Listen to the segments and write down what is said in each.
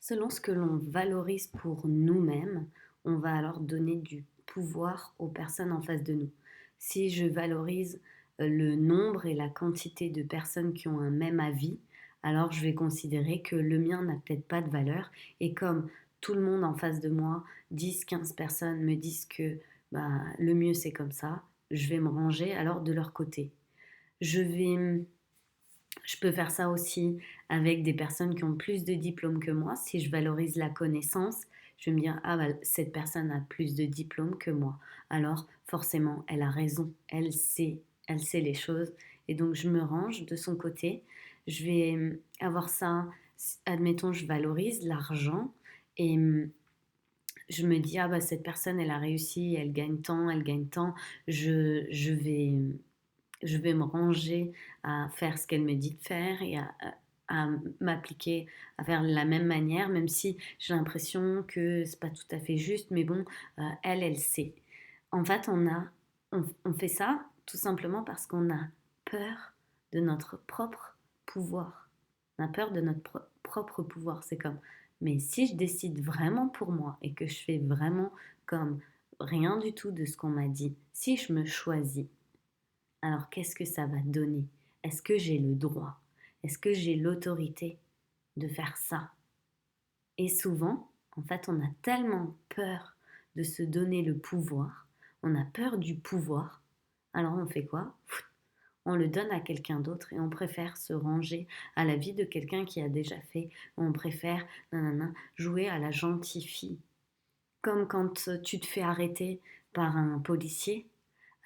Selon ce que l'on valorise pour nous-mêmes, on va alors donner du pouvoir aux personnes en face de nous. Si je valorise le nombre et la quantité de personnes qui ont un même avis, alors je vais considérer que le mien n'a peut-être pas de valeur. Et comme tout le monde en face de moi, 10, 15 personnes me disent que bah, le mieux c'est comme ça, je vais me ranger alors de leur côté. Je vais je peux faire ça aussi avec des personnes qui ont plus de diplômes que moi. Si je valorise la connaissance, je vais me dire, ah bah, cette personne a plus de diplômes que moi. Alors forcément, elle a raison, elle sait les choses. Et donc je me range de son côté. Je vais avoir ça, admettons, je valorise l'argent et je me dis, ah bah cette personne, elle a réussi, elle gagne tant, je vais me ranger à faire ce qu'elle me dit de faire et à m'appliquer à faire de la même manière, même si j'ai l'impression que c'est pas tout à fait juste, mais bon, elle sait. En fait, on fait ça tout simplement parce qu'on a peur de notre propre pouvoir. On a peur de notre propre pouvoir. C'est comme, mais si je décide vraiment pour moi et que je fais vraiment comme rien du tout de ce qu'on m'a dit, si je me choisis, alors qu'est-ce que ça va donner? Est-ce que j'ai le droit? Est-ce que j'ai l'autorité de faire ça? Et souvent, en fait, on a tellement peur de se donner le pouvoir, on a peur du pouvoir, alors on fait quoi? On le donne à quelqu'un d'autre et on préfère se ranger à la vie de quelqu'un qui a déjà fait, on préfère nanana, jouer à la gentille fille. Comme quand tu te fais arrêter par un policier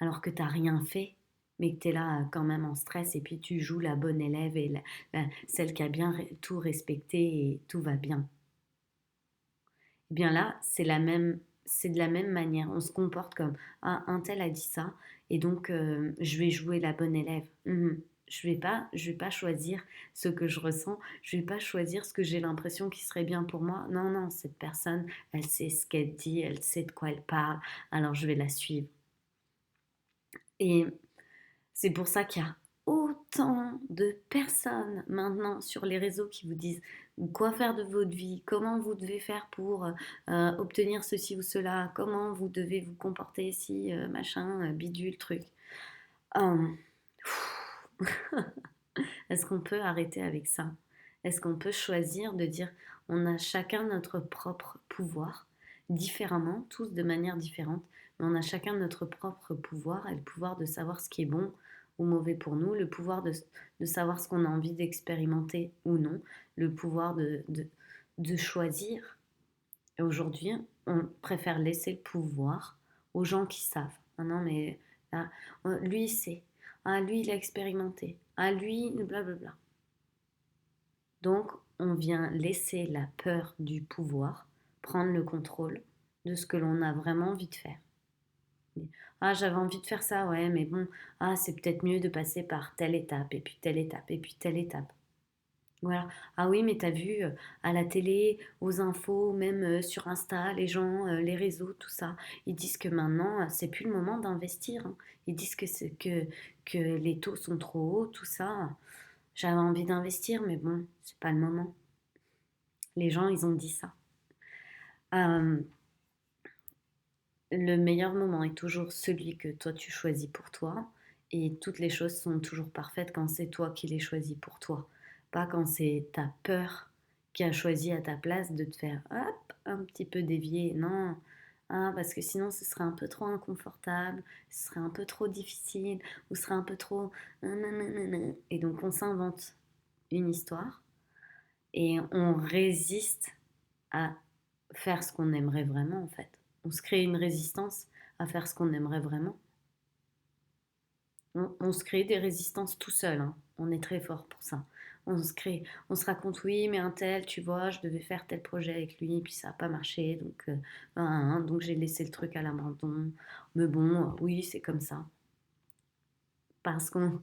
alors que tu n'as rien fait, mais que tu es là quand même en stress et puis tu joues la bonne élève et celle qui a bien tout respecté et tout va bien. Et bien là, c'est de la même manière. On se comporte comme ah, un tel a dit ça et donc je vais jouer la bonne élève. Je vais pas choisir ce que je ressens. Je vais pas choisir ce que j'ai l'impression qui serait bien pour moi. Non, non, cette personne, elle sait ce qu'elle dit, elle sait de quoi elle parle. Alors je vais la suivre. Et c'est pour ça qu'il y a autant de personnes maintenant sur les réseaux qui vous disent quoi faire de votre vie, comment vous devez faire pour obtenir ceci ou cela, comment vous devez vous comporter si machin, bidule, truc. Hum, Est-ce qu'on peut arrêter avec ça? Est-ce qu'on peut choisir de dire on a chacun notre propre pouvoir, différemment, tous de manière différente, mais on a chacun notre propre pouvoir et le pouvoir de savoir ce qui est bon ou mauvais pour nous, le pouvoir de savoir ce qu'on a envie d'expérimenter ou non, le pouvoir de choisir. Et aujourd'hui, on préfère laisser le pouvoir aux gens qui savent. Ah non, mais là, lui, il sait. Ah, lui, il a expérimenté. Ah, lui, blablabla. Donc, on vient laisser la peur du pouvoir prendre le contrôle de ce que l'on a vraiment envie de faire. Ah, j'avais envie de faire ça, ouais, mais bon, ah, c'est peut-être mieux de passer par telle étape, et puis telle étape, et puis telle étape. Voilà. Ah oui, mais t'as vu à la télé, aux infos, même sur Insta, les gens, les réseaux, tout ça, ils disent que maintenant, c'est plus le moment d'investir, hein. Ils disent que les taux sont trop hauts, tout ça. J'avais envie d'investir, mais bon, c'est pas le moment. Les gens, ils ont dit ça. Euh, le meilleur moment est toujours celui que toi tu choisis pour toi. Et toutes les choses sont toujours parfaites quand c'est toi qui les choisis pour toi. Pas quand c'est ta peur qui a choisi à ta place de te faire hop, un petit peu dévier. Non, ah, parce que sinon ce serait un peu trop inconfortable, ce serait un peu trop difficile, ou ce serait un peu trop... nanana. Et donc on s'invente une histoire et on résiste à faire ce qu'on aimerait vraiment en fait. On se crée une résistance à faire ce qu'on aimerait vraiment. On se crée des résistances tout seul, hein. On est très fort pour ça. On se raconte oui, mais un tel, tu vois, je devais faire tel projet avec lui, puis ça n'a pas marché, donc j'ai laissé le truc à l'abandon. Mais bon, oui, c'est comme ça. Parce on,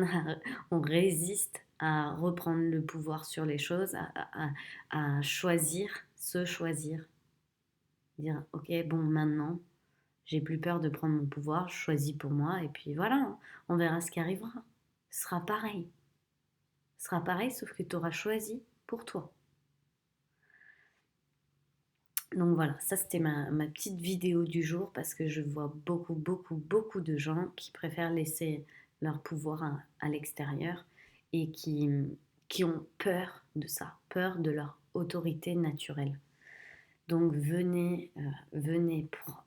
a- on résiste à reprendre le pouvoir sur les choses, à choisir, se choisir. Dire, ok, bon, maintenant, j'ai plus peur de prendre mon pouvoir, je choisis pour moi, et puis voilà, hein, on verra ce qui arrivera. Ce sera pareil. Ce sera pareil, sauf que tu auras choisi pour toi. Donc voilà, ça c'était ma petite vidéo du jour parce que je vois beaucoup, beaucoup, beaucoup de gens qui préfèrent laisser leur pouvoir à l'extérieur et qui ont peur de ça, peur de leur autorité naturelle. Donc venez pour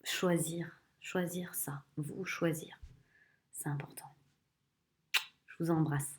choisir ça, vous choisir, c'est important. Je vous embrasse.